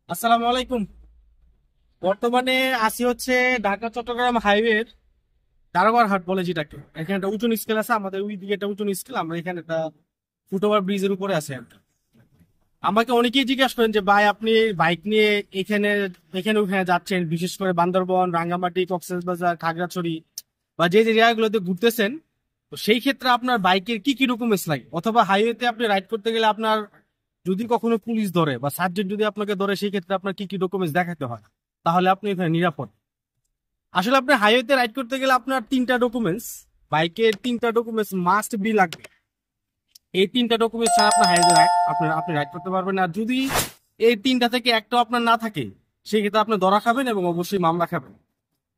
আসসালামু আলাইকুম। বর্তমানে আসি হচ্ছে ঢাকা চট্টগ্রাম হাইওয়ের দারোগার হাট বলে যেটাকে। এখানে একটা উঁচু স্কেল আছে, আমাদের ওই দিকে একটা উঁচু স্কেল, আমরা এখানে একটা ফুটওভার ব্রিজের উপরে আছে একটা। আমাকে অনেকেই জিজ্ঞাসা করেন যে ভাই আপনি বাইক নিয়ে এখানে এখানে ওখানে যাচ্ছেন, বিশেষ করে বান্দরবন, রাঙ্গামাটি, কক্সবাজার, খাগড়াছড়ি বা যে যে জায়গাগুলোতে ঘুরতেছেন, তো সেই ক্ষেত্রে আপনার বাইকের কি কি ডকুমেন্টস লাগে, অথবা হাইওয়েতে আপনি রাইড করতে গেলে আপনার যদি কখনো পুলিশ ধরে বা সার্জেন্ট যদি আপনাকে ধরে, সেই ক্ষেত্রে আপনার কি কি ডকুমেন্টস দেখাতে হয়, তাহলে আপনি এখানে নিরাপদ। আসলে আপনি হাইওয়েতে রাইড করতে গেলে আপনার তিনটা ডকুমেন্টস, বাইকের তিনটা ডকুমেন্টস মাস্ট বি লাগবে। এই তিনটা ডকুমেন্টস ছাড়া আপনার হাইওয়েতে আপনি রাইড করতে পারবেন না। যদি এই তিনটা থেকে একটা আপনার না থাকে, সেই ক্ষেত্রে আপনি ধরা খাবেন এবং অবশ্যই মামলা খাবেন।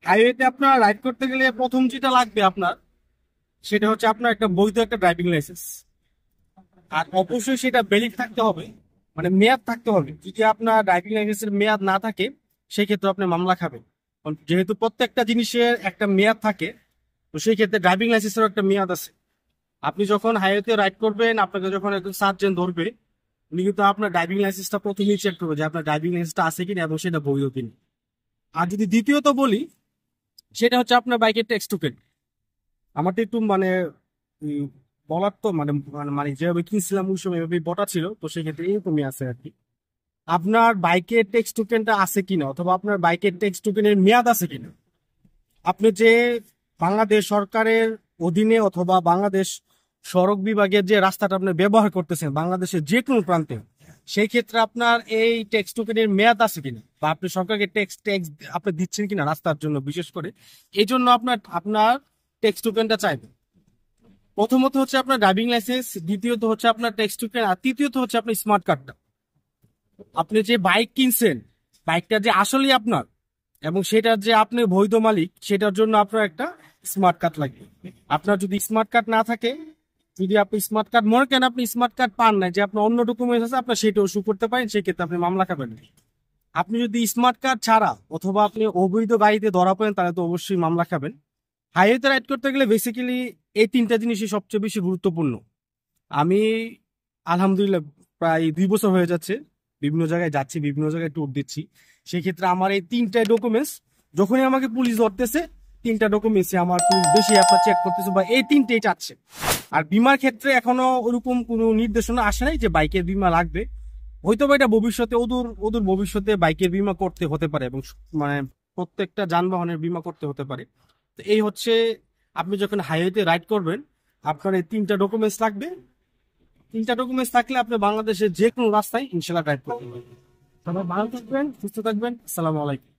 হাইওয়েতে আপনার রাইড করতে গেলে প্রথম যেটা লাগবে আপনার, সেটা হচ্ছে আপনার একটা বৈধ একটা ড্রাইভিং লাইসেন্স। আর অবশ্যই সেটা ভ্যালিড থাকতে হবে, মানে মেয়াদ থাকতে হবে। যদি আপনার ড্রাইভিং লাইসেন্সের মেয়াদ না থাকে, সেই ক্ষেত্রে আপনি মামলা খাবেন। কারণ যেহেতু প্রত্যেকটা জিনিসের একটা মেয়াদ থাকে, তো সেই ক্ষেত্রে ড্রাইভিং লাইসেন্সেরও একটা মেয়াদ আছে। আপনি যখন হাইওয়েতে রাইড করবেন, আপনাকে যখন একজন সার্জেন্ট ধরবে, উনি কিন্তু আপনার ড্রাইভিং লাইসেন্সটা প্রথমেই চেক করবে যে আপনার ড্রাইভিং লাইসেন্সটা আছে কিনা এবং সেটা বৈধ কিনা। আর যদি দ্বিতীয়ত বলি, সেটা হচ্ছে আপনার বাইকের টেক্সট টোকেন। আমার তো একটু মানে উম, বলার তো মানে মানে মানে যেভাবে কিনছিলাম ওই সময় এভাবে বটা ছিল, তো সেক্ষেত্রে এরকমই আছে আর কি। আপনার বাইকের টেক্সট টোকেনটা আছে কিনা, অথবা আপনার বাইকের টেক্সট টোকেনের মেয়াদ আছে কিনা। আপনি যে বাংলাদেশ সরকারের অধীনে অথবা বাংলাদেশ সড়ক বিভাগের যে রাস্তাটা আপনি ব্যবহার করতেছেন বাংলাদেশের যে কোনো প্রান্তে, সেই ক্ষেত্রে আপনার এই টেক্সট টোকেনের মেয়াদ আছে কিনা, বা আপনি সরকারকে ট্যাক্স ট্যাক্স আপনি দিচ্ছেন কিনা রাস্তার জন্য, বিশেষ করে এই জন্য আপনার আপনার টেক্সট টোকেনটা চাইবে। প্রথমত হচ্ছে আপনার ড্রাইভিং লাইসেন্স, দ্বিতীয়ত হচ্ছে আপনার টেক্সট টোকেন, আর তৃতীয়ত হচ্ছে আপনার স্মার্ট কার্ডটা। আপনি যে বাইক কিনছেন, বাইকটা যে আসলেই আপনার এবং সেটার যে আপনি বৈধ মালিক, সেটার জন্য আপনার একটা স্মার্ট কার্ড লাগবে। আপনার যদি স্মার্ট কার্ড না থাকে, যদি আপনি স্মার্ট কার্ড মনে করেন আপনি স্মার্ট কার্ড পান না, যে আপনার অন্য ডকুমেন্টস আছে, আপনার সেটাও শু করতে পারেন, সেক্ষেত্রে আপনি মামলা খাবেন। আপনি যদি স্মার্ট কার্ড ছাড়া অথবা আপনি অবৈধ গাড়িতে ধরা পড়েন, তাহলে তো অবশ্যই মামলা খাবেন। হাইওয়েতে রাইড করতে গেলে বেসিক্যালি এই তিনটা জিনিসই সবচেয়ে বেশি গুরুত্বপূর্ণ। আমি আলহামদুলিল্লাহ প্রায় 2 বছর হয়ে যাচ্ছে বিভিন্ন জায়গায় যাচ্ছি, বিভিন্ন জায়গায় ট্যুর দিচ্ছি। সেক্ষেত্রে আমার এই তিনটাই ডকুমেন্টস, যখনই আমাকে পুলিশ ধরতেছে, তিনটা ডকুমেন্টস আমার পুলিশ বেশি আপনার চেক করতেছে বা এই তিনটেই চাচ্ছে। আর বিমার ক্ষেত্রে এখনো ওরকম কোনো নির্দেশনা আসে নাই যে বাইকের বিমা লাগবে। হয়তো বা এটা ভবিষ্যতে অদূর অদূর ভবিষ্যতে বাইকের বিমা করতে হতে পারে, এবং মানে প্রত্যেকটা যানবাহনের বিমা করতে হতে পারে। তো এই হচ্ছে, আপনি যখন হাইওয়েতে রাইড করবেন, আপনার এই তিনটা ডকুমেন্টস লাগবে। তিনটা ডকুমেন্টস থাকলে আপনি বাংলাদেশের যে কোনো রাস্তায় ইনশাল্লাহ ড্রাইভ করতে পারবেন। সবাই ভালো থাকবেন, সুস্থ থাকবেন। আসসালামু আলাইকুম।